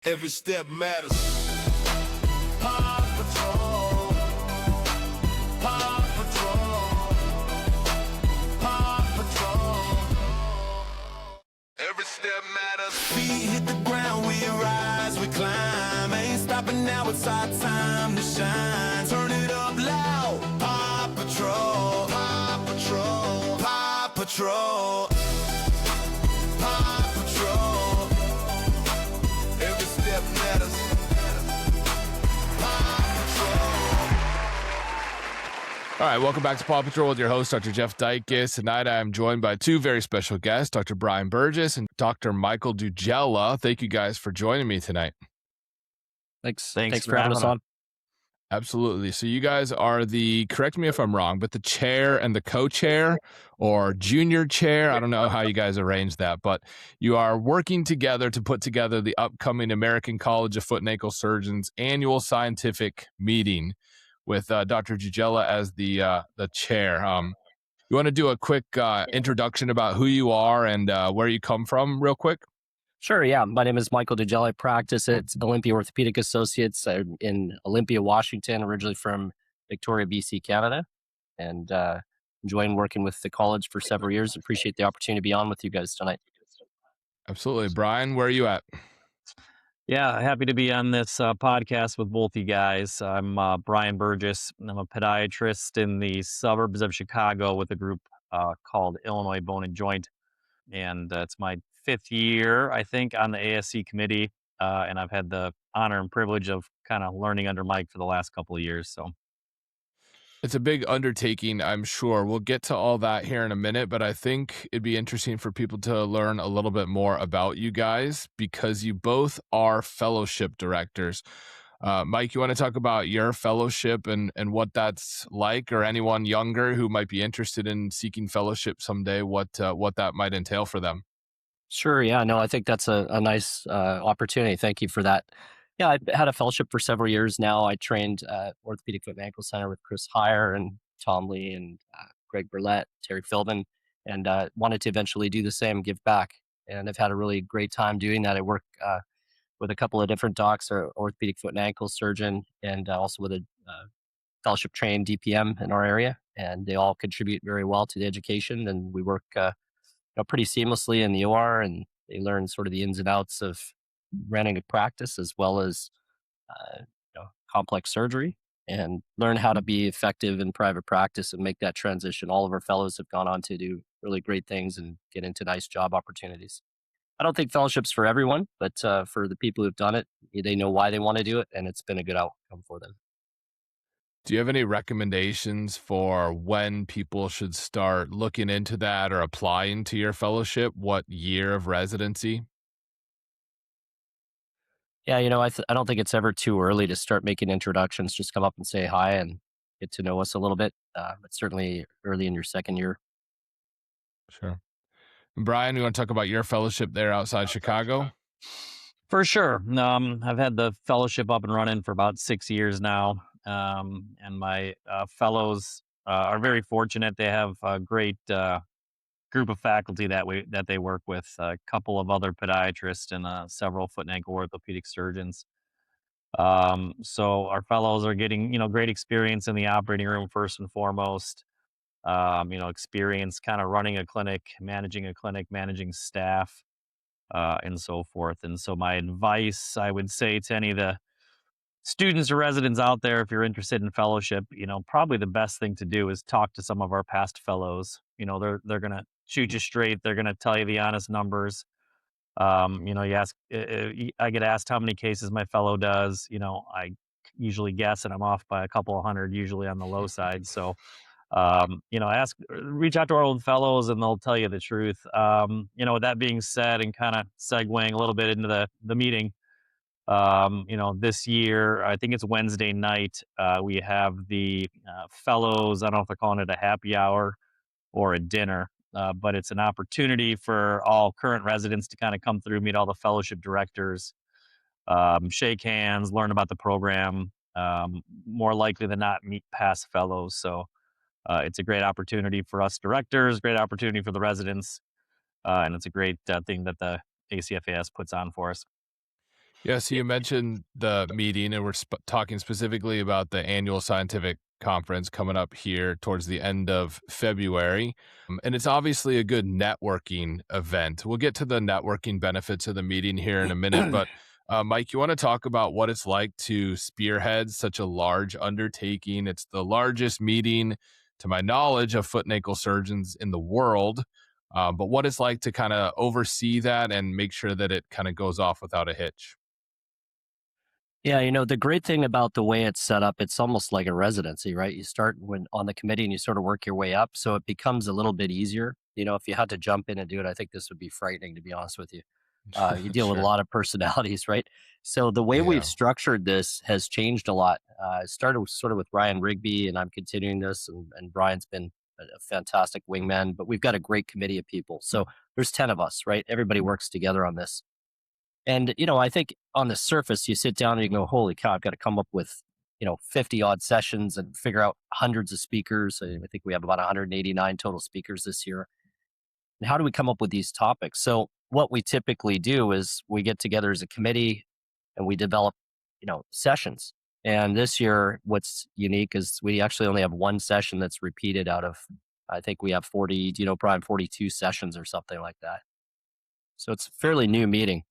Every step matters. Paw Patrol. Paw Patrol. Paw Patrol. Every step matters. Feet hit the ground, we rise, we climb. Ain't stopping now, it's our time to shine. Turn it up loud. Paw Patrol. Paw Patrol. Paw Patrol. Paw Patrol. Every step matters. Paw All right, welcome back to Paw Patrol with your host, Dr. Jeff Dykes. Tonight I am joined by two very special guests, Dr. Brian Burgess and Dr. Michael Dujela. Thank you guys for joining me tonight. Thanks for having us on. Absolutely. So you guys are correct me if I'm wrong, but the chair and the co-chair or junior chair. I don't know how you guys arrange that, but you are working together to put together the upcoming American College of Foot and Ankle Surgeons annual scientific meeting with Dr. Dujela as the chair. You want to do a quick introduction about who you are and where you come from real quick? Sure, yeah. My name is Michael Dujela. I practice at Olympia Orthopedic Associates in Olympia, Washington, originally from Victoria, BC, Canada, and enjoying working with the college for several years. Appreciate the opportunity to be on with you guys tonight. Absolutely. Brian, where are you at? Yeah, happy to be on this podcast with both you guys. I'm Brian Burgess. I'm a podiatrist in the suburbs of Chicago with a group called Illinois Bone and Joint. And it's my fifth year, I think, on the ASC committee. And I've had the honor and privilege of kind of learning under Mike for the last couple of years. So it's a big undertaking, I'm sure. We'll get to all that here in a minute, but I think it'd be interesting for people to learn a little bit more about you guys because you both are fellowship directors. Mike, you want to talk about your fellowship and what that's like, or anyone younger who might be interested in seeking fellowship someday, what that might entail for them? Sure, yeah. No, I think that's a nice opportunity. Thank you for that. Yeah, I've had a fellowship for several years now. I trained at Orthopedic Foot and Ankle Center with Chris Heyer and Tom Lee and Greg Burlett, Terry Philbin, and wanted to eventually do the same, give back. And I've had a really great time doing that. I work with a couple of different docs, or orthopedic foot and ankle surgeon, and also with a fellowship trained DPM in our area. And they all contribute very well to the education. And we work pretty seamlessly in the OR, and they learn sort of the ins and outs of running a practice as well as complex surgery, and learn how to be effective in private practice and make that transition. All of our fellows have gone on to do really great things and get into nice job opportunities. I don't think fellowship's for everyone, but for the people who've done it, they know why they want to do it, and it's been a good outcome for them. Do you have any recommendations for when people should start looking into that or applying to your fellowship? What year of residency? Yeah, I don't think it's ever too early to start making introductions. Just come up and say hi and get to know us a little bit, but certainly early in your second year. Sure. Brian, you want to talk about your fellowship there outside Chicago? for sure. I've had the fellowship up and running for about 6 years now. And my fellows are very fortunate. They have a great group of faculty that they work with, a couple of other podiatrists and several foot and ankle orthopedic surgeons. So our fellows are getting, great experience in the operating room first and foremost. Experience kind of running a clinic, managing staff, and so forth. And so my advice, I would say to any of the students or residents out there, if you're interested in fellowship, probably the best thing to do is talk to some of our past fellows. They're going to shoot you straight. They're going to tell you the honest numbers. You ask, I get asked how many cases my fellow does. I usually guess, and I'm off by a couple of hundred, usually on the low side. So, reach out to our old fellows and they'll tell you the truth. With that being said, and kind of segueing a little bit into the meeting, this year, I think it's Wednesday night, we have the fellows, I don't know if they're calling it a happy hour or a dinner, but it's an opportunity for all current residents to kind of come through, meet all the fellowship directors, shake hands, learn about the program, more likely than not meet past fellows. So it's a great opportunity for us directors, great opportunity for the residents, and it's a great thing that the ACFAS puts on for us. Yeah, so you mentioned the meeting, and we're talking specifically about the annual scientific conference coming up here towards the end of February. And it's obviously a good networking event. We'll get to the networking benefits of the meeting here in a minute, but Mike, you want to talk about what it's like to spearhead such a large undertaking? It's the largest meeting, to my knowledge, of foot and ankle surgeons in the world. But what it's like to kind of oversee that and make sure that it kind of goes off without a hitch. Yeah, the great thing about the way it's set up, it's almost like a residency, right? You start when on the committee and you sort of work your way up. So it becomes a little bit easier. If you had to jump in and do it, I think this would be frightening, to be honest with you. You deal with a Sure. lot of personalities, right? So the way we've Yeah. structured this has changed a lot. It started sort of with Ryan Rigby, and I'm continuing this, and Brian's been a fantastic wingman, but we've got a great committee of people. So there's 10 of us, right? Everybody works together on this. And, I think on the surface, you sit down and you go, holy cow, I've got to come up with, 50 odd sessions and figure out hundreds of speakers. I think we have about 189 total speakers this year. And how do we come up with these topics? So what we typically do is we get together as a committee and we develop, sessions. And this year, what's unique is we actually only have one session that's repeated out of, I think we have 40, Brian, 42 sessions or something like that. So it's a fairly new meeting.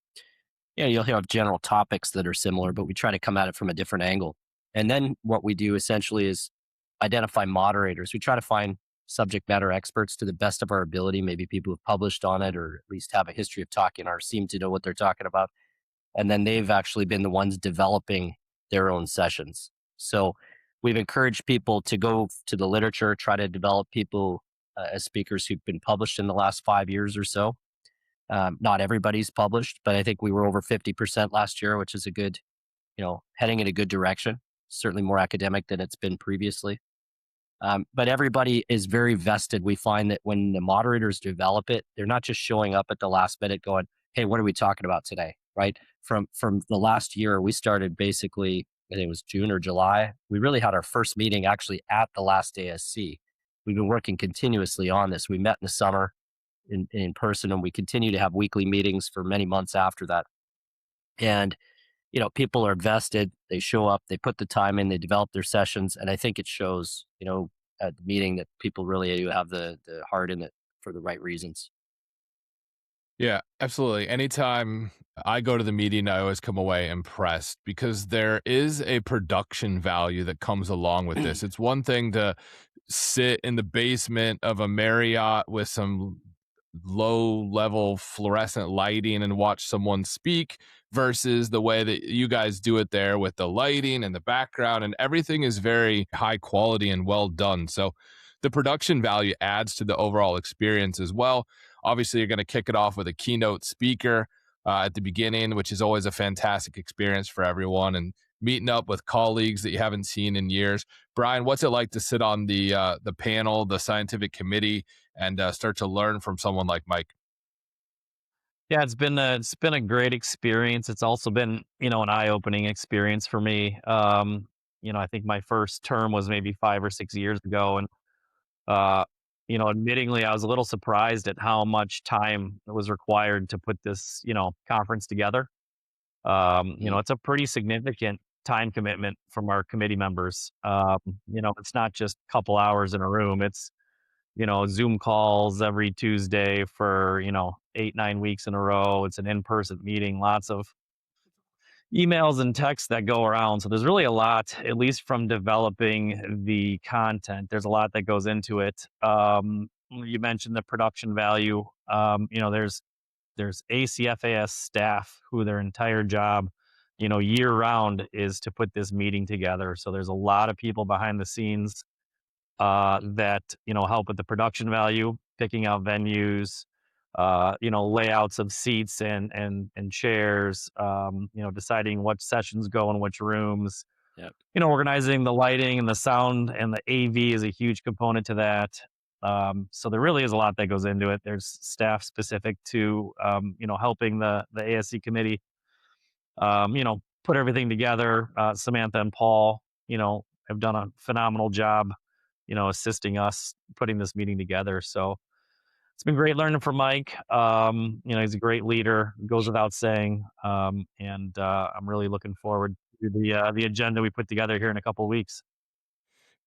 Yeah, you'll have general topics that are similar, but we try to come at it from a different angle. And then what we do essentially is identify moderators. We try to find subject matter experts to the best of our ability, maybe people who've published on it or at least have a history of talking or seem to know what they're talking about. And then they've actually been the ones developing their own sessions. So we've encouraged people to go to the literature, try to develop people as speakers who've been published in the last 5 years or so. Not everybody's published, but I think we were over 50% last year, which is a good, heading in a good direction. Certainly more academic than it's been previously. But everybody is very vested. We find that when the moderators develop it, they're not just showing up at the last minute going, "Hey, what are we talking about today?" Right? From the last year, we started basically, I think it was June or July. We really had our first meeting actually at the last ASC. We've been working continuously on this. We met in the summer in person, and we continue to have weekly meetings for many months after that. And people are vested. They show up. They put the time in. They develop their sessions, and I think it shows. At the meeting that people really do have the heart in it for the right reasons. Yeah, absolutely. Anytime I go to the meeting, I always come away impressed because there is a production value that comes along with this. It's one thing to sit in the basement of a Marriott with some low level fluorescent lighting and watch someone speak versus the way that you guys do it there with the lighting and the background, and everything is very high quality and well done. So the production value adds to the overall experience as well. Obviously, you're going to kick it off with a keynote speaker at the beginning, which is always a fantastic experience for everyone, and meeting up with colleagues that you haven't seen in years. Brian, what's it like to sit on the panel, the scientific committee, and start to learn from someone like Mike? Yeah, it's been a great experience. It's also been, an eye-opening experience for me. I think my first term was maybe 5 or 6 years ago, and uh, admittingly, I was a little surprised at how much time was required to put this, conference together. Mm. It's a pretty significant time commitment from our committee members. It's not just a couple hours in a room. It's Zoom calls every Tuesday for, 8, 9 weeks in a row. It's an in-person meeting, lots of emails and texts that go around. So there's really a lot, at least from developing the content. There's a lot that goes into it. You mentioned the production value. There's ACFAS staff who their entire job, year round is to put this meeting together. So there's a lot of people behind the scenes that help with the production value, picking out venues, layouts of seats and chairs, deciding what sessions go in which rooms, Yep. organizing the lighting and the sound, and the AV is a huge component to that. So there really is a lot that goes into it. There's staff specific to helping the ASC committee put everything together. Samantha and Paul, have done a phenomenal job assisting us putting this meeting together. So It's been great learning from Mike. He's a great leader, goes without saying. And I'm really looking forward to the agenda we put together here in a couple of weeks.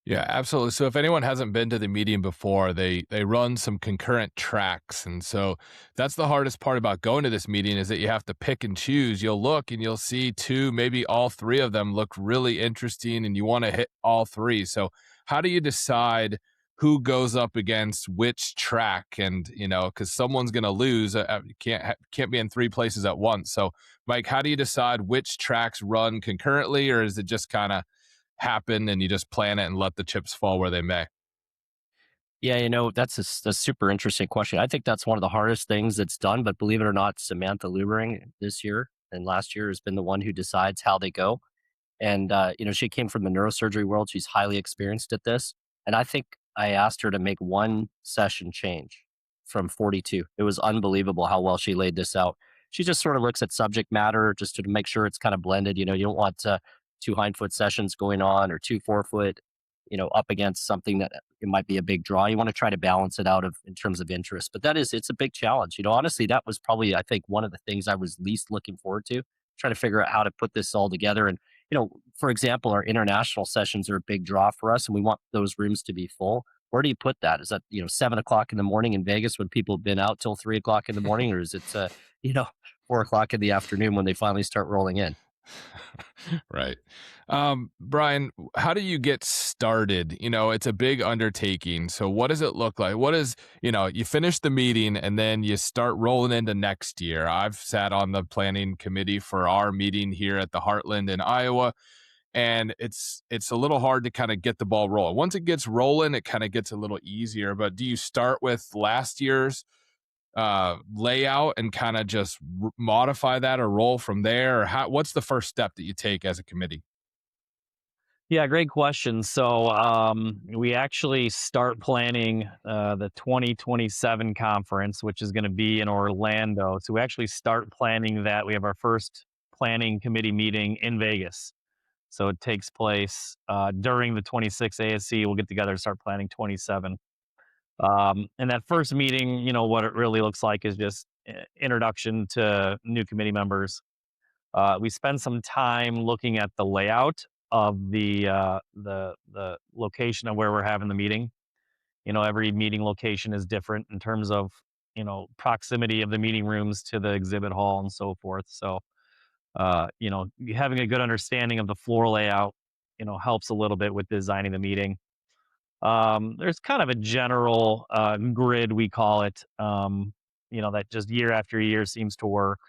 Yeah, absolutely. So if anyone hasn't been to the meeting before, they run some concurrent tracks. And so that's the hardest part about going to this meeting is that you have to pick and choose. You'll look and you'll see two, maybe all three of them look really interesting and you want to hit all three. So how do you decide who goes up against which track? And, because someone's going to lose, you can't be in three places at once. So Mike, how do you decide which tracks run concurrently, or is it just kind of happen and you just plan it and let the chips fall where they may? Yeah, that's a super interesting question. I think that's one of the hardest things that's done, but believe it or not, Samantha Lubering this year and last year has been the one who decides how they go. And, she came from the neurosurgery world. She's highly experienced at this. And I think I asked her to make one session change from 42. It was unbelievable how well she laid this out. She just sort of looks at subject matter just to make sure it's kind of blended. You don't want two hindfoot sessions going on or two forefoot, up against something that it might be a big draw. You want to try to balance it out in terms of interest. But it's a big challenge. Honestly, that was probably, I think, one of the things I was least looking forward to, trying to figure out how to put this all together. And for example, our international sessions are a big draw for us and we want those rooms to be full. Where do you put that? Is that, 7 o'clock in the morning in Vegas when people have been out till 3 o'clock in the morning? Or is it, 4 o'clock in the afternoon when they finally start rolling in? Right. Brian, how do you get started? It's a big undertaking. So what does it look like? What is, you finish the meeting and then you start rolling into next year. I've sat on the planning committee for our meeting here at the Heartland in Iowa, and it's a little hard to kind of get the ball rolling. Once it gets rolling, it kind of gets a little easier. But do you start with last year's layout and kind of just modify that or roll from there? Or what's the first step that you take as a committee? Yeah, great question. So we actually start planning the 2027 conference, which is going to be in Orlando. So we actually start planning that. We have our first planning committee meeting in Vegas. So it takes place during the 26 ASC. We'll get together and start planning 27. And that first meeting, what it really looks like is just introduction to new committee members. We spend some time looking at the layout of the location of where we're having the meeting. Every meeting location is different in terms of proximity of the meeting rooms to the exhibit hall and so forth. So having a good understanding of the floor layout helps a little bit with designing the meeting. There's kind of a general grid, we call it, that just year after year seems to work.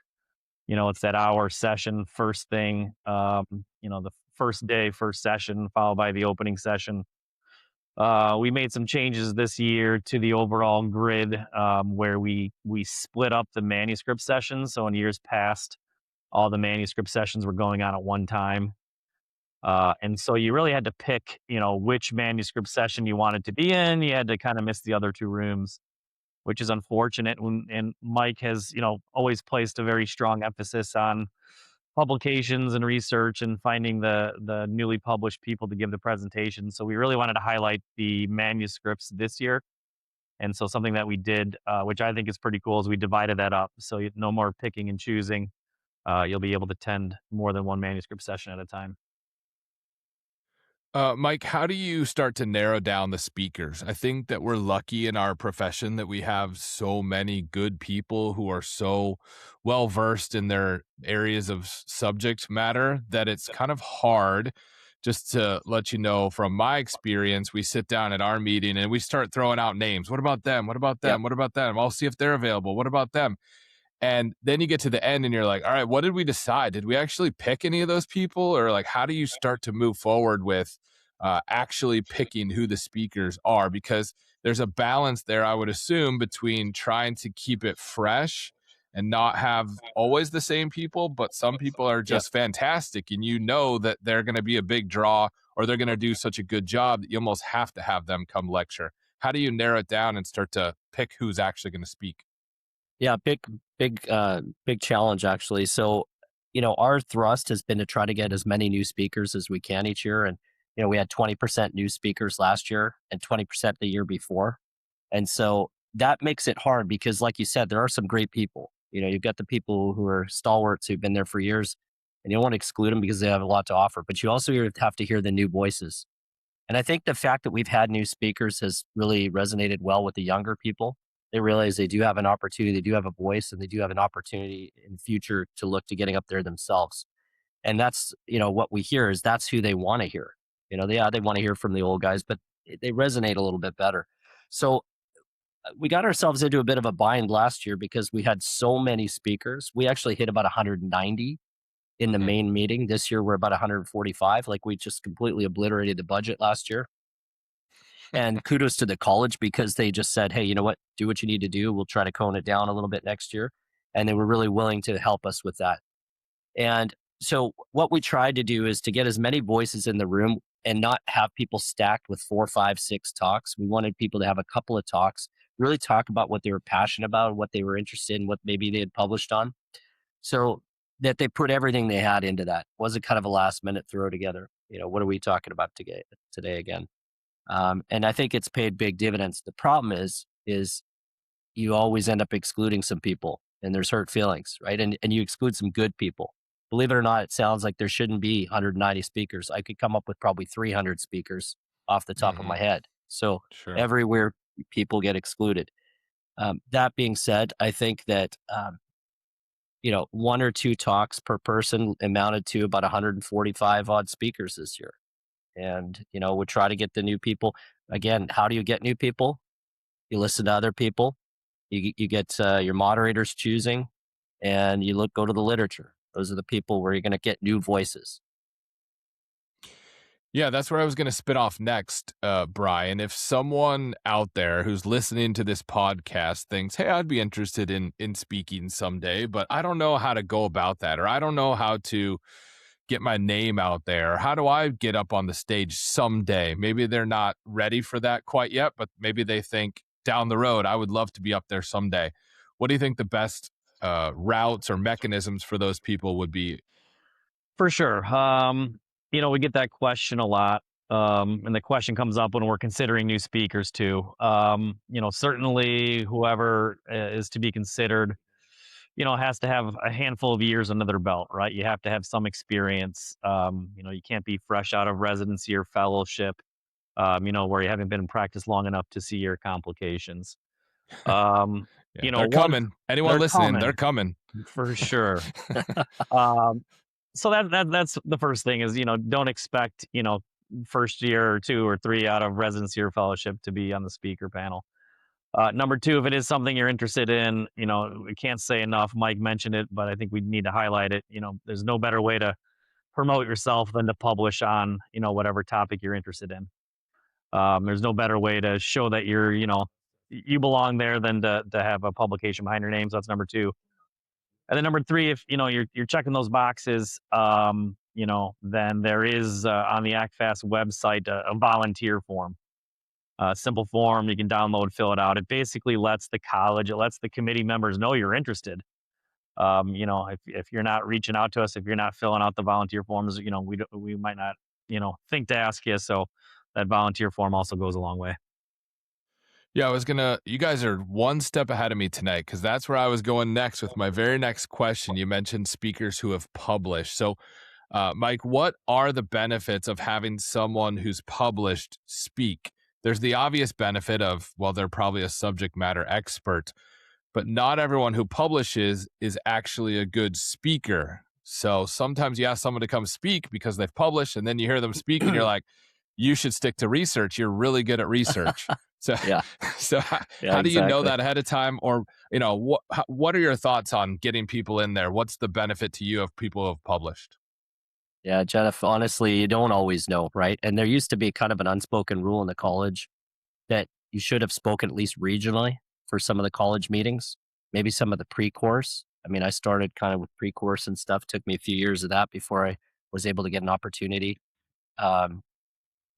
It's that hour session, first thing, the first day, first session, followed by the opening session. We made some changes this year to the overall grid where we split up the manuscript sessions. So in years past, all the manuscript sessions were going on at one time. And so you really had to pick, which manuscript session you wanted to be in. You had to kind of miss the other two rooms, which is unfortunate. And Mike has, always placed a very strong emphasis on publications and research and finding the newly published people to give the presentation. So we really wanted to highlight the manuscripts this year. And so something that we did, which I think is pretty cool, is we divided that up. So no more picking and choosing. You'll be able to attend more than one manuscript session at a time. Mike, how do you start to narrow down the speakers? I think that we're lucky in our profession that we have so many good people who are so well versed in their areas of subject matter that it's kind of hard. Just to let you know, from my experience, we sit down at our meeting and we start throwing out names. What about them? What about them? Yep. What about them? I'll see if they're available. What about them? And then you get to the end and you're like, all right, what did we decide? Did we actually pick any of those people? Or like, how do you start to move forward with actually picking who the speakers are? Because there's a balance there, I would assume, between trying to keep it fresh and not have always the same people, but some people are just fantastic and that they're going to be a big draw or they're going to do such a good job that you almost have to have them come lecture. How do you narrow it down and start to pick who's actually going to speak? Yeah, big challenge actually. So, our thrust has been to try to get as many new speakers as we can each year. And, we had 20% new speakers last year and 20% the year before. And so, that makes it hard because, like you said, there are some great people. You've got the people who are stalwarts who've been there for years, and you don't want to exclude them because they have a lot to offer. But you also have to hear the new voices. And I think the fact that we've had new speakers has really resonated well with the younger people. They realize they do have an opportunity, they do have a voice, and they do have an opportunity in the future to look to getting up there themselves. And that's, what we hear is that's who they want to hear. They want to hear from the old guys, but they resonate a little bit better. So we got ourselves into a bit of a bind last year because we had so many speakers. We actually hit about 190 in the main meeting. This year we're about 145. Like, we just completely obliterated the budget last year. And kudos to the college because they just said, hey, you know what? Do what you need to do. We'll try to cone it down a little bit next year. And they were really willing to help us with that. And so what we tried to do is to get as many voices in the room and not have people stacked with 4, 5, 6 talks. We wanted people to have a couple of talks, really talk about what they were passionate about, what they were interested in, what maybe they had published on. So that they put everything they had into that. It wasn't kind of a last minute throw together. What are we talking about today again? And I think it's paid big dividends. The problem is you always end up excluding some people, and there's hurt feelings, right? And you exclude some good people. Believe it or not, it sounds like there shouldn't be 190 speakers. I could come up with probably 300 speakers off the top of my head. So Sure. everywhere people get excluded. That being said, I think that 1 or 2 talks per person amounted to about 145 odd speakers this year. And, we try to get the new people. Again, how do you get new people? You listen to other people. You get your moderators choosing, and you go to the literature. Those are the people where you're going to get new voices. Yeah, that's where I was going to spit off next, Brian. If someone out there who's listening to this podcast thinks, hey, I'd be interested in speaking someday, but I don't know how to go about that, or I don't know how to get my name out there. How do I get up on the stage someday? Maybe they're not ready for that quite yet, but maybe they think down the road, I would love to be up there someday. What do you think the best routes or mechanisms for those people would be? For sure. We get that question a lot. And the question comes up when we're considering new speakers too. Certainly whoever is to be considered, has to have a handful of years under their belt, right? You have to have some experience. You can't be fresh out of residency or fellowship, where you haven't been in practice long enough to see your complications. Yeah, they're coming. Anyone listening, they're coming. For sure. So that's the first thing is, don't expect, first year or 2 or 3 out of residency or fellowship to be on the speaker panel. Number 2, if it is something you're interested in, we can't say enough. Mike mentioned it, but I think we need to highlight it. There's no better way to promote yourself than to publish on, whatever topic you're interested in. There's no better way to show that you belong there than to have a publication behind your name. So that's number 2. And then number 3, if you're checking those boxes, then there is on the ACFAS website a volunteer form, a simple form you can download, fill it out. It basically lets the college, it lets the committee members know you're interested. If you're not reaching out to us, if you're not filling out the volunteer forms, we might not think to ask you. So that volunteer form also goes a long way. Yeah, you guys are one step ahead of me tonight because that's where I was going next with my very next question. You mentioned speakers who have published. So, Mike, what are the benefits of having someone who's published speak? There's the obvious benefit of, well, they're probably a subject matter expert, but not everyone who publishes is actually a good speaker. So sometimes you ask someone to come speak because they've published, and then you hear them speak and you're like, you should stick to research. You're really good at research. So, Yeah. so how do you know that ahead of time? Or, what are your thoughts on getting people in there? What's the benefit to you of people who have published? Yeah, Jeff, honestly, you don't always know, right? And there used to be kind of an unspoken rule in the college that you should have spoken at least regionally for some of the college meetings, maybe some of the pre-course. I mean, I started kind of with pre-course and stuff. Took me a few years of that before I was able to get an opportunity.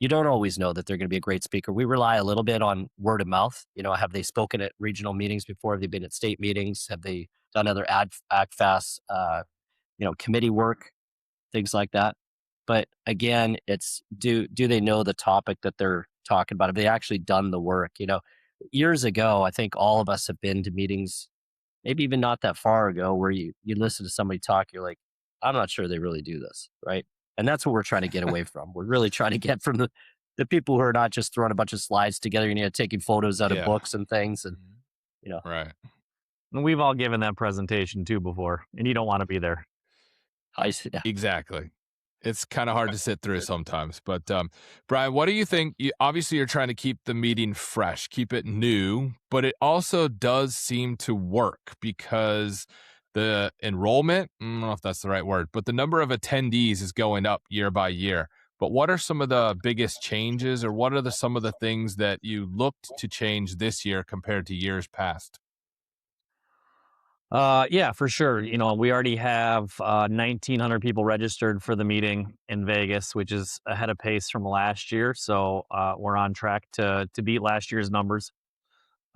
You don't always know that they're going to be a great speaker. We rely a little bit on word of mouth. Have they spoken at regional meetings before? Have they been at state meetings? Have they done other ACFAS, committee work, things like that? But again, it's do they know the topic that they're talking about? Have they actually done the work? years ago, I think all of us have been to meetings, maybe even not that far ago, where you listen to somebody talk, you're like, I'm not sure they really do this, right? And that's what we're trying to get away from. We're really trying to get from the people who are not just throwing a bunch of slides together and taking photos out of Yeah. books and things, and Right. And we've all given that presentation too before, and you don't want to be there. yeah. Exactly. It's kind of hard to sit through sometimes. But Brian, what do you think? Obviously, you're trying to keep the meeting fresh, keep it new, but it also does seem to work because the enrollment, I don't know if that's the right word, but the number of attendees is going up year by year. But what are some of the biggest changes, or what are some of the things that you looked to change this year compared to years past? Yeah, for sure. We already have 1,900 people registered for the meeting in Vegas, which is ahead of pace from last year. So we're on track to beat last year's numbers.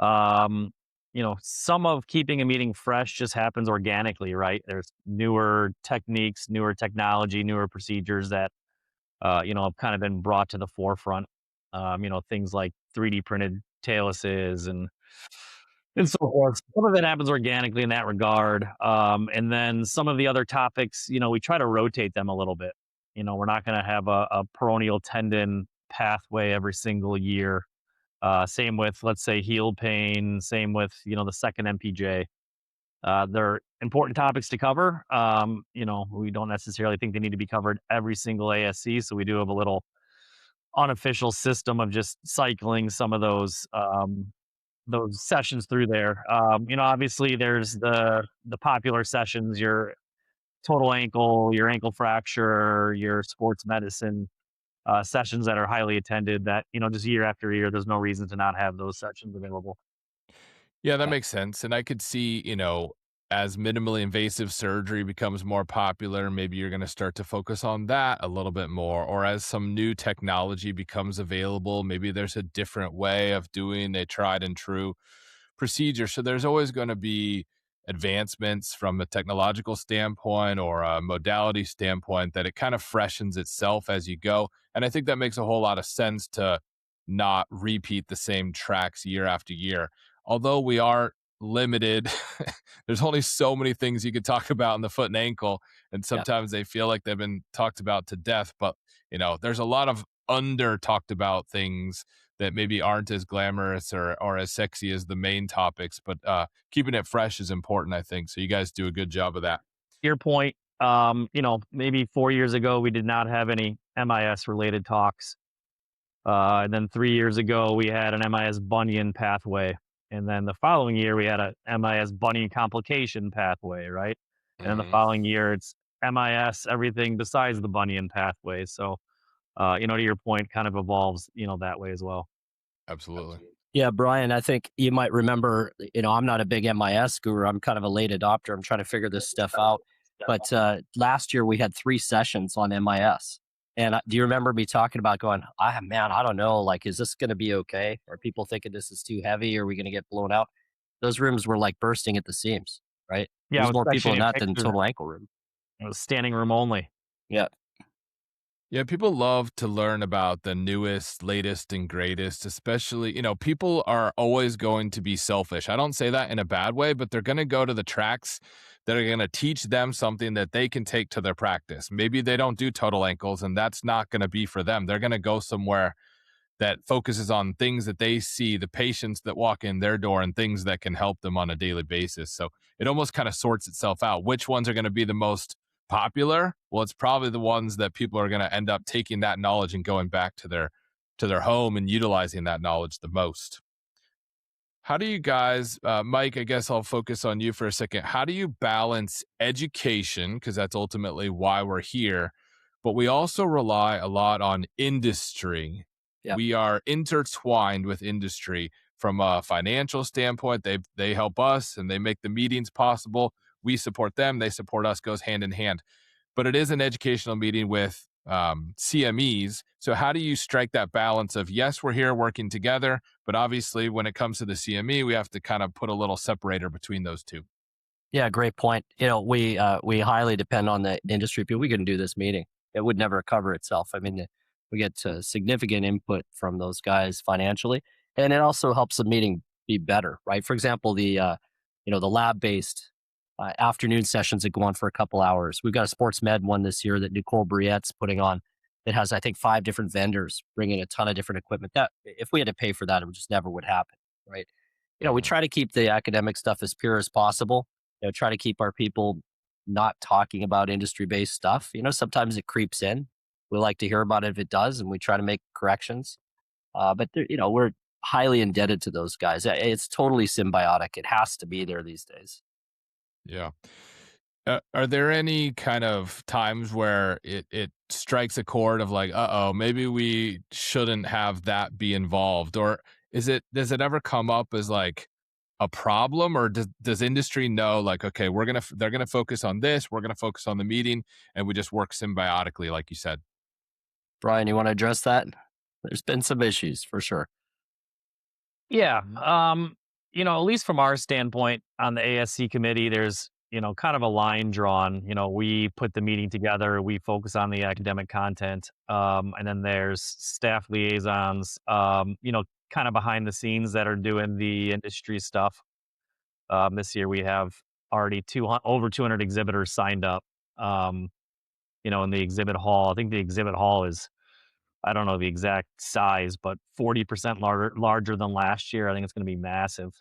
Some of keeping a meeting fresh just happens organically, right? There's newer techniques, newer technology, newer procedures that have kind of been brought to the forefront. Things like 3D printed taluses and so forth. Some of it happens organically in that regard. And then some of the other topics, we try to rotate them a little bit. We're not going to have a peroneal tendon pathway every single year. Same with, let's say, heel pain. Same with, the second MPJ. They're important topics to cover. We don't necessarily think they need to be covered every single ASC. So we do have a little unofficial system of just cycling some of those sessions through there. Obviously there's the popular sessions, your total ankle, your ankle fracture, your sports medicine sessions that are highly attended that, just year after year, there's no reason to not have those sessions available. Yeah, that makes sense. And I could see, as minimally invasive surgery becomes more popular, maybe you're going to start to focus on that a little bit more. Or as some new technology becomes available, maybe there's a different way of doing a tried and true procedure. So there's always going to be advancements from a technological standpoint or a modality standpoint that it kind of freshens itself as you go. And I think that makes a whole lot of sense to not repeat the same tracks year after year. Although we are limited, there's only so many things you could talk about in the foot and ankle, and sometimes they feel like they've been talked about to death. But there's a lot of under talked about things that maybe aren't as glamorous or as sexy as the main topics. But keeping it fresh is important, I think. So you guys do a good job of that. Your point, maybe 4 years ago we did not have any MIS related talks. And then 3 years ago we had an MIS bunion pathway. And then the following year, we had a MIS bunion complication pathway, right? And then the following year, it's MIS, everything besides the bunion pathway. So, to your point, kind of evolves, that way as well. Absolutely. Yeah, Brian, I think you might remember, I'm not a big MIS guru. I'm kind of a late adopter. I'm trying to figure this stuff out. But last year, we had 3 sessions on MIS. And do you remember me talking about going, man, I don't know, like, is this going to be okay? Are people thinking this is too heavy? Are we going to get blown out? Those rooms were like bursting at the seams, right? Yeah, There's more people in seeing that than pictures. total ankle room. It was standing room only. Yeah. Yeah, people love to learn about the newest, latest, and greatest, especially, people are always going to be selfish. I don't say that in a bad way, but they're going to go to the tracks that are going to teach them something that they can take to their practice. Maybe they don't do total ankles, and that's not going to be for them. They're going to go somewhere that focuses on things that they see, the patients that walk in their door, and things that can help them on a daily basis. So it almost kind of sorts itself out. Which ones are going to be the most popular? Well, it's probably the ones that people are going to end up taking that knowledge and going back to their home and utilizing that knowledge the most. How do you guys, Mike, I guess I'll focus on you for a second. How do you balance education, because that's ultimately why we're here, but we also rely a lot on industry. Yep. We are intertwined with industry from a financial standpoint. They help us and they make the meetings possible. We support them. They support us, goes hand in hand. But it is an educational meeting with CMEs. So how do you strike that balance of, yes, we're here working together, but obviously when it comes to the CME, we have to kind of put a little separator between those two? Yeah, great point. We highly depend on the industry people. We couldn't do this meeting. It would never cover itself. I mean, we get significant input from those guys financially. and it also helps the meeting be better, right? For example, the lab-based afternoon sessions that go on for a couple hours. We've got a sports med one this year that Nicole Briette's putting on. It has, I think, 5 different vendors bringing a ton of different equipment. That if we had to pay for that, it just never would happen, right? We Mhm. try to keep the academic stuff as pure as possible. Try to keep our people not talking about industry-based stuff. Sometimes it creeps in. We like to hear about it if it does, and we try to make corrections. But we're highly indebted to those guys. It's totally symbiotic. It has to be there these days. Yeah. Are there any kind of times where it strikes a chord of like, uh-oh, maybe we shouldn't have that be involved? Or does it ever come up as like a problem, or does industry know like, okay, they're gonna focus on this, we're gonna focus on the meeting, and we just work symbiotically, like you said? Brian, you want to address that? There's been some issues for sure. Yeah. At least from our standpoint on the ASC committee, there's, kind of a line drawn. We put the meeting together, we focus on the academic content. And then there's staff liaisons, kind of behind the scenes that are doing the industry stuff. This year we have already over 200 exhibitors signed up, um, in the exhibit hall. I think the exhibit hall is, I don't know the exact size, but 40% larger than last year. I think it's going to be massive.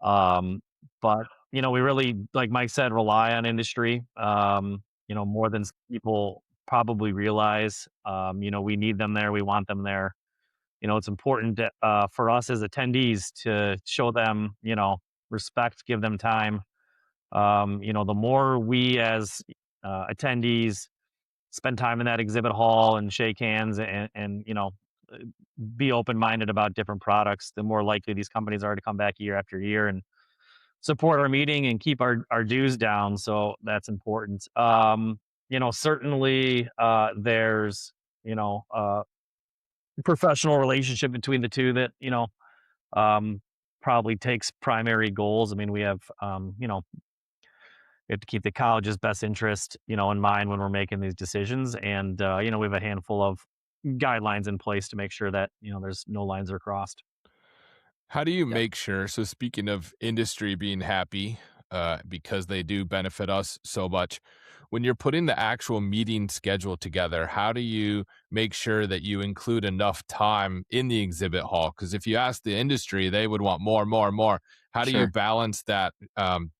Um, but we really, like Mike said, rely on industry. More than people probably realize. We need them there. We want them there. It's important for us as attendees to show them, respect, give them time. The more we as attendees spend time in that exhibit hall and shake hands and uh, be open-minded about different products, the more likely these companies are to come back year after year and support our meeting and keep our dues down. So that's important. Certainly there's, professional relationship between the two that, um, probably takes primary goals. I mean, we have to keep the college's best interest, in mind when we're making these decisions. And, we have a handful of guidelines in place to make sure that, there's no lines are crossed. How do you Yeah, make sure? So speaking of industry being happy, because they do benefit us so much, when you're putting the actual meeting schedule together, how do you make sure that you include enough time in the exhibit hall? Because if you ask the industry, they would want more, more, more. How do you sure. balance that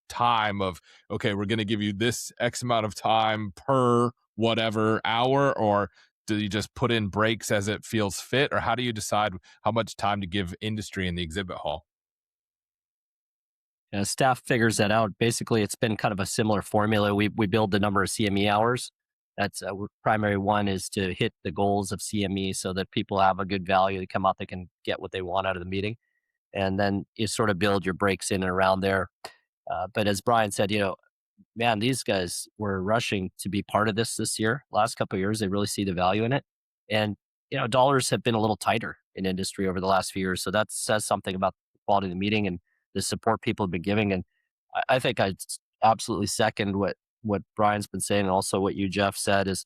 time of, okay, we're going to give you this X amount of time per whatever hour, or do you just put in breaks as it feels fit, or how do you decide how much time to give industry in the exhibit hall? Staff figures that out. Basically, it's been kind of a similar formula. We build the number of CME hours. That's primary one is to hit the goals of CME so that people have a good value. They come out, they can get what they want out of the meeting, and then you sort of build your breaks in and around there. But as Brian said, man, these guys were rushing to be part of this year. Last couple of years, they really see the value in it, and dollars have been a little tighter in industry over the last few years. So that says something about the quality of the meeting and the support people have been giving. And I think absolutely second what Brian's been saying, and also what you, Jeff, said is,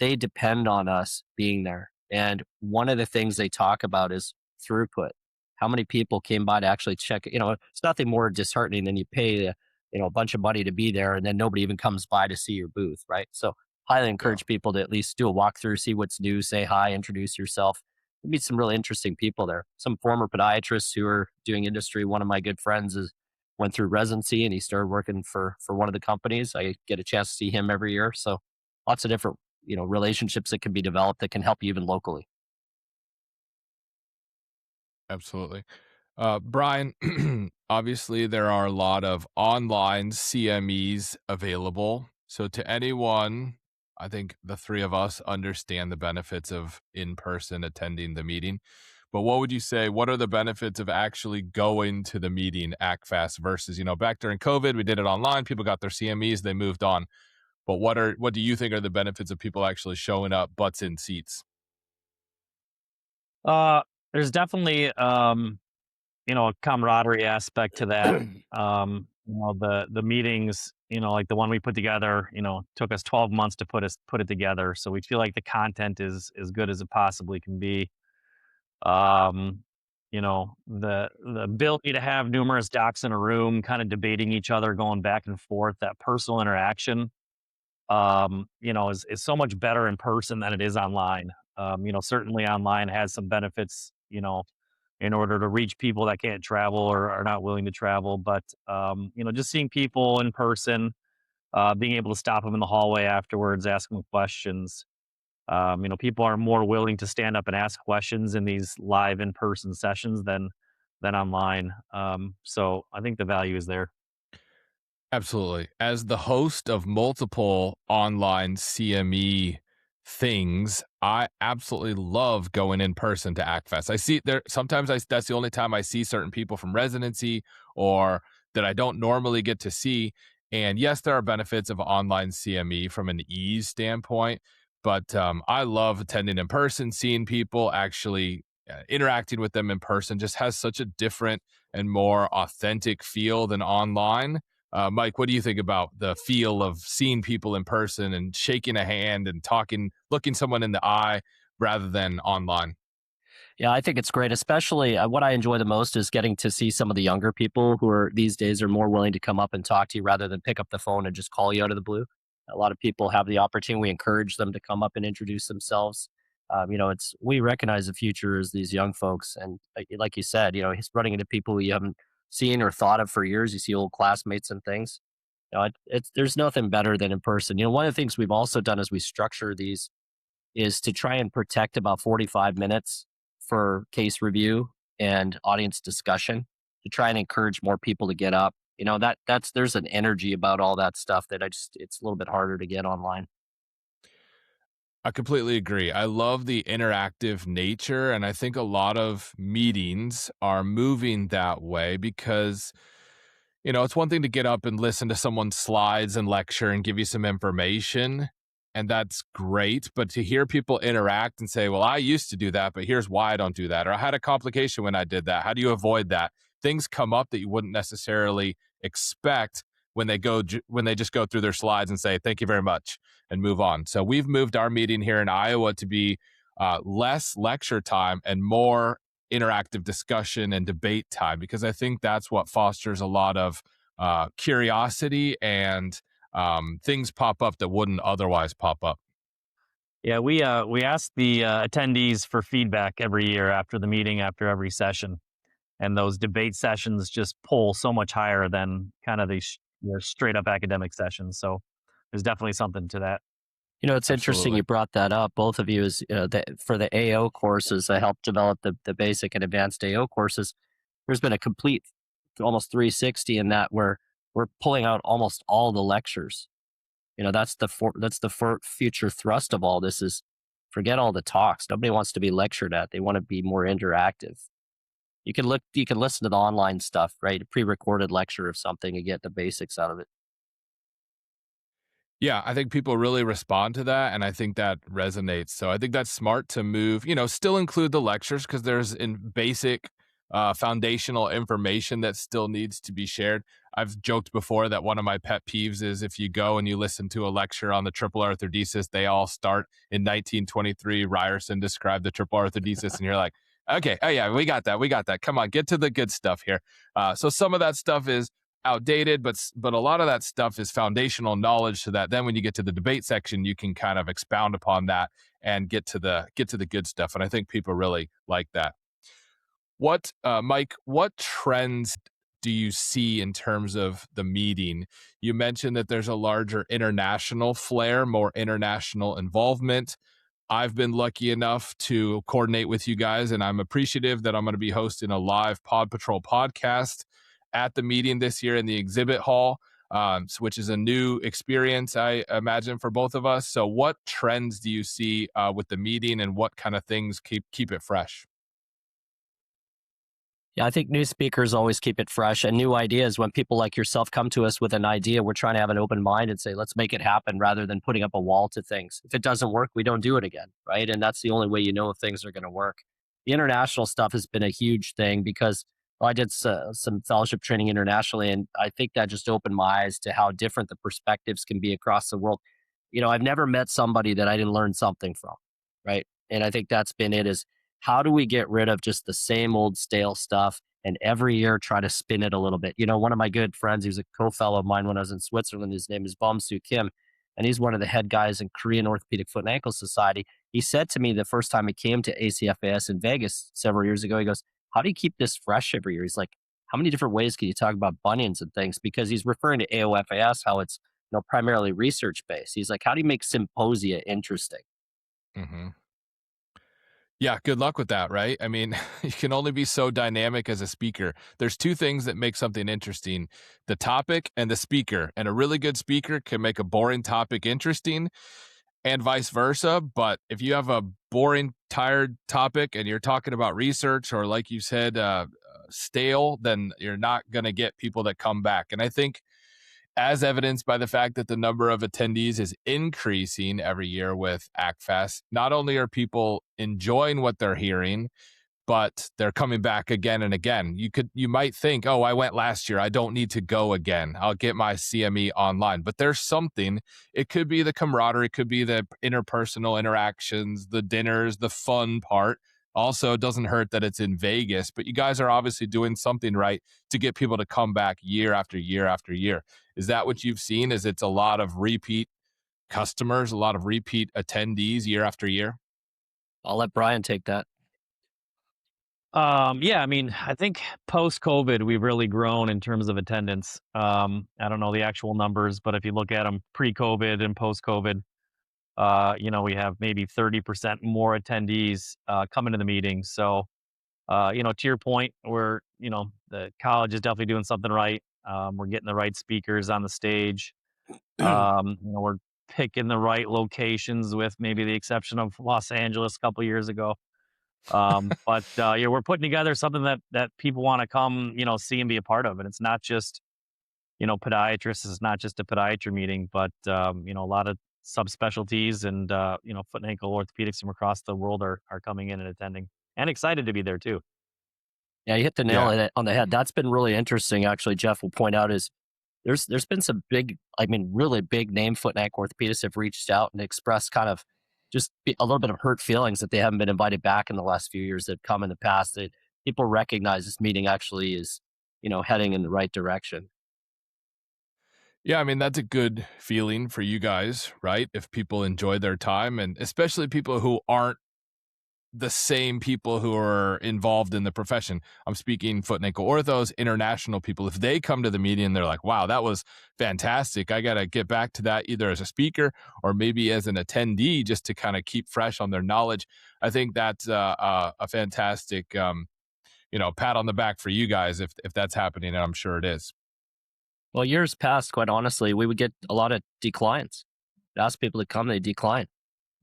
they depend on us being there. And one of the things they talk about is throughput. How many people came by to actually check? It's nothing more disheartening than you pay a bunch of money to be there, and then nobody even comes by to see your booth, right? So highly Yeah. encourage people to at least do a walkthrough, see what's new, say hi, introduce yourself. You meet some really interesting people there. Some former podiatrists who are doing industry. One of my good friends is went through residency and he started working for one of the companies. I get a chance to see him every year. So lots of different relationships that can be developed that can help you even locally. Absolutely. Brian, obviously there are a lot of online CMEs available. So to anyone, I think the three of us understand the benefits of in-person attending the meeting. But what would you say? What are the benefits of actually going to the meeting, ACFAS, versus, back during COVID, we did it online. People got their CMEs, they moved on. But what do you think are the benefits of people actually showing up, butts in seats? Uh, there's definitely, a camaraderie aspect to that. The meetings, like the one we put together, took us 12 months to put it together. So we feel like the content is as good as it possibly can be. Um, the ability to have numerous docs in a room, kind of debating each other, going back and forth, that personal interaction, is so much better in person than it is online. Certainly online has some benefits, in order to reach people that can't travel or are not willing to travel. But, just seeing people in person, being able to stop them in the hallway afterwards, ask them questions. People are more willing to stand up and ask questions in these live in person sessions than online. So I think the value is there. Absolutely. As the host of multiple online CME things, I absolutely love going in person to ACFAS. I see there sometimes that's the only time I see certain people from residency or that I don't normally get to see. And yes, there are benefits of online CME from an ease standpoint, but I love attending in person, seeing people, actually interacting with them in person just has such a different and more authentic feel than online. Mike, what do you think about the feel of seeing people in person and shaking a hand and talking, looking someone in the eye rather than online? Yeah, I think it's great. Especially what I enjoy the most is getting to see some of the younger people who are these days are more willing to come up and talk to you rather than pick up the phone and just call you out of the blue. A lot of people have the opportunity. We encourage them to come up and introduce themselves. It's we recognize the future as these young folks, and like you said, he's running into people who you haven't seen or thought of for years. You see old classmates and things. It's there's nothing better than in person. One of the things we've also done is we structure these is to try and protect about 45 minutes for case review and audience discussion to try and encourage more people to get up. That's there's an energy about all that stuff that it's a little bit harder to get online. I completely agree. I love the interactive nature, and I think a lot of meetings are moving that way because it's one thing to get up and listen to someone's slides and lecture and give you some information, and that's great. But to hear people interact and say, well, I used to do that, but here's why I don't do that. Or I had a complication when I did that. How do you avoid that? Things come up that you wouldn't necessarily expect when when they just go through their slides and say, thank you very much and move on. So we've moved our meeting here in Iowa to be less lecture time and more interactive discussion and debate time, because I think that's what fosters a lot of curiosity and things pop up that wouldn't otherwise pop up. Yeah, we ask the attendees for feedback every year after the meeting, after every session, and those debate sessions just pull so much higher than kind of these straight up academic sessions. So there's definitely something to that. It's interesting Absolutely. you brought that up. Both of you is for the AO courses. I helped develop the basic and advanced AO courses. There's been a complete almost 360 in that where we're pulling out almost all the lectures. That's the future thrust of all this is forget all the talks. Nobody wants to be lectured at. They want to be more interactive. You can listen to the online stuff, right? A pre-recorded lecture of something and get the basics out of it. Yeah, I think people really respond to that, and I think that resonates. So I think that's smart to move, still include the lectures because there's in basic foundational information that still needs to be shared. I've joked before that one of my pet peeves is if you go and you listen to a lecture on the triple arthrodesis, they all start in 1923. Ryerson described the triple arthrodesis, and you're like, okay, oh yeah, we got that. We got that. Come on, get to the good stuff here. So some of that stuff is outdated, but a lot of that stuff is foundational knowledge so that then when you get to the debate section, you can kind of expound upon that and get to the good stuff. And I think people really like that. Mike, what trends do you see in terms of the meeting? You mentioned that there's a larger international flair, more international involvement. I've been lucky enough to coordinate with you guys, and I'm appreciative that I'm going to be hosting a live Pod Patrol podcast at the meeting this year in the exhibit hall, which is a new experience, I imagine, for both of us. So what trends do you see with the meeting, and what kind of things keep it fresh? Yeah, I think new speakers always keep it fresh and new ideas. When people like yourself come to us with an idea, we're trying to have an open mind and say, let's make it happen rather than putting up a wall to things. If it doesn't work, we don't do it again, right? And that's the only way if things are going to work. The international stuff has been a huge thing because I did some fellowship training internationally, and I think that just opened my eyes to how different the perspectives can be across the world. I've never met somebody that I didn't learn something from, right? And I think that's been it is how do we get rid of just the same old stale stuff and every year try to spin it a little bit? One of my good friends, he was a co-fellow of mine when I was in Switzerland. His name is Bom-Soo Kim, and he's one of the head guys in Korean Orthopedic Foot and Ankle Society. He said to me the first time he came to ACFAS in Vegas several years ago, he goes, how do you keep this fresh every year? He's like, how many different ways can you talk about bunions and things? Because he's referring to AOFAS, how it's primarily research based. He's like, how do you make symposia interesting? Hmm. Yeah, good luck with that, right? I mean, you can only be so dynamic as a speaker. There's two things that make something interesting, the topic and the speaker. And a really good speaker can make a boring topic interesting and vice versa. But if you have a boring, tired topic and you're talking about research or, like you said, stale, then you're not going to get people that come back. And I think, as evidenced by the fact that the number of attendees is increasing every year with ACFAS, not only are people enjoying what they're hearing, but they're coming back again and again. You might think, oh, I went last year, I don't need to go again, I'll get my CME online. But there's something. It could be the camaraderie, it could be the interpersonal interactions, the dinners, the fun part. Also, it doesn't hurt that it's in Vegas, but you guys are obviously doing something right to get people to come back year after year after year. Is that what you've seen? Is it's a lot of repeat customers, a lot of repeat attendees year after year? I'll let Brian take that. Yeah, I mean, I think post-COVID, we've really grown in terms of attendance. I don't know the actual numbers, but if you look at them pre-COVID and post-COVID, we have maybe 30% more attendees coming to the meeting. So, to your point, the college is definitely doing something right. We're getting the right speakers on the stage. We're picking the right locations, with maybe the exception of Los Angeles a couple years ago. But yeah, we're putting together something that people want to come, see and be a part of. And it's not just, podiatrists. It's not just a podiatry meeting, but a lot of subspecialties and foot and ankle orthopedics from across the world are coming in and attending, and excited to be there too. Yeah, you hit the nail on the head. That's been really interesting. Actually, Jeff will point out is there's been some big, really big name foot and ankle orthopedists have reached out and expressed kind of just a little bit of hurt feelings that they haven't been invited back in the last few years that have come in the past. That people recognize this meeting actually is, heading in the right direction. Yeah, I mean, that's a good feeling for you guys, right? If people enjoy their time, and especially people who aren't the same people who are involved in the profession. I'm speaking foot and ankle orthos, international people. If they come to the meeting and they're like, wow, that was fantastic, I got to get back to that either as a speaker or maybe as an attendee, just to kind of keep fresh on their knowledge. I think that's a fantastic, pat on the back for you guys if that's happening, and I'm sure it is. Well, years past, quite honestly, we would get a lot of declines. Ask people to come, they decline.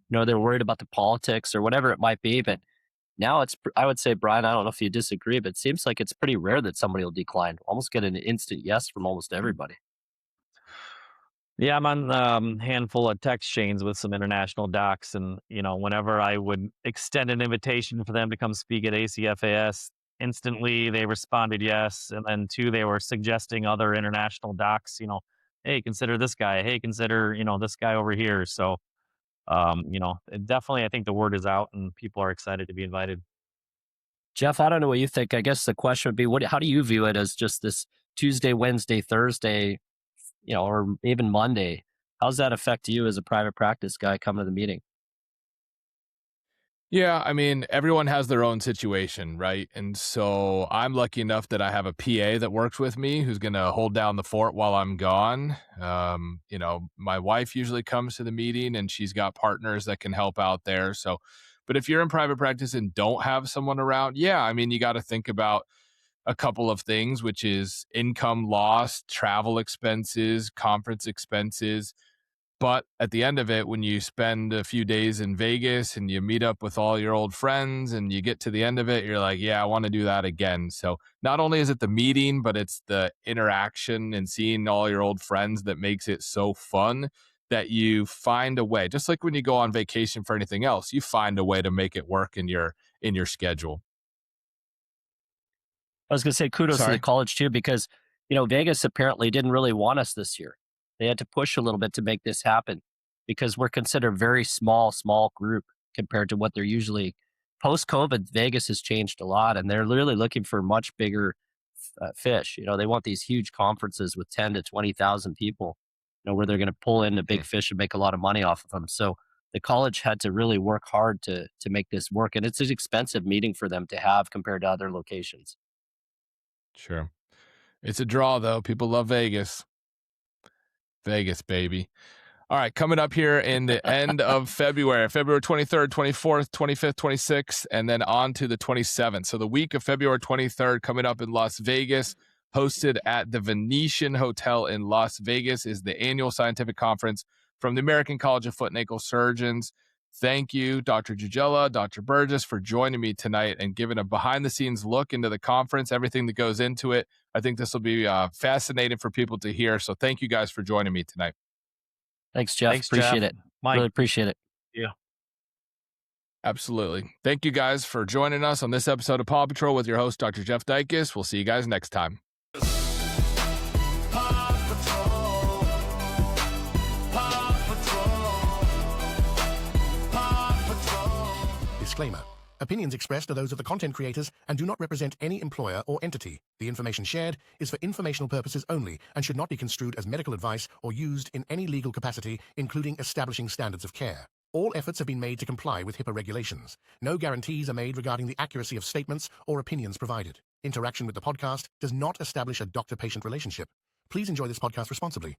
They're worried about the politics or whatever it might be. But now I would say, Brian, I don't know if you disagree, but it seems like it's pretty rare that somebody will decline. Almost get an instant yes from almost everybody. Yeah, I'm on a handful of text chains with some international docs, and whenever I would extend an invitation for them to come speak at ACFAS, instantly they responded yes, and then two, they were suggesting other international docs. Hey, consider this guy. Hey, consider this guy over here. So, definitely, I think the word is out, and people are excited to be invited. Jeff, I don't know what you think. I guess the question would be, how do you view it as just this Tuesday, Wednesday, Thursday, or even Monday? How does that affect you as a private practice guy coming to the meeting? Yeah, I mean, everyone has their own situation, right? And so I'm lucky enough that I have a PA that works with me who's going to hold down the fort while I'm gone. My wife usually comes to the meeting and she's got partners that can help out there. So, but if you're in private practice and don't have someone around, yeah, I mean, you got to think about a couple of things, which is income loss, travel expenses, conference expenses. But at the end of it, when you spend a few days in Vegas and you meet up with all your old friends and you get to the end of it, you're like, yeah, I want to do that again. So not only is it the meeting, but it's the interaction and seeing all your old friends that makes it so fun that you find a way. Just like when you go on vacation for anything else, you find a way to make it work in your schedule. I was going to say kudos to Sorry. the college too, because, Vegas apparently didn't really want us this year. They had to push a little bit to make this happen because we're considered a very small group compared to what they're usually post-COVID, Vegas has changed a lot, and they're really looking for much bigger fish. They want these huge conferences with 10 to 20,000 people, where they're going to pull in a big fish and make a lot of money off of them. So the college had to really work hard to make this work, and it's an expensive meeting for them to have compared to other locations. Sure. It's a draw, though. People love Vegas. Vegas, baby. All right, coming up here in the end of February 23rd, 24th, 25th, 26th, and then on to the 27th. So the week of February 23rd coming up in Las Vegas, hosted at the Venetian Hotel in Las Vegas, is the annual scientific conference from the American College of Foot and Ankle Surgeons. Thank you, Dr. Dujela, Dr. Burgess, for joining me tonight and giving a behind-the-scenes look into the conference, everything that goes into it. I think this will be fascinating for people to hear. So thank you guys for joining me tonight. Thanks, Jeff. Thanks, Appreciate Jeff. it. Mike. Really appreciate it. Yeah. Absolutely. Thank you guys for joining us on this episode of Paw Patrol with your host, Dr. Jeff Dykes. We'll see you guys next time. Paw Patrol. Paw Patrol. Paw Patrol. Disclaimer. Opinions expressed are those of the content creators and do not represent any employer or entity. The information shared is for informational purposes only and should not be construed as medical advice or used in any legal capacity, including establishing standards of care. All efforts have been made to comply with HIPAA regulations. No guarantees are made regarding the accuracy of statements or opinions provided. Interaction with the podcast does not establish a doctor-patient relationship. Please enjoy this podcast responsibly.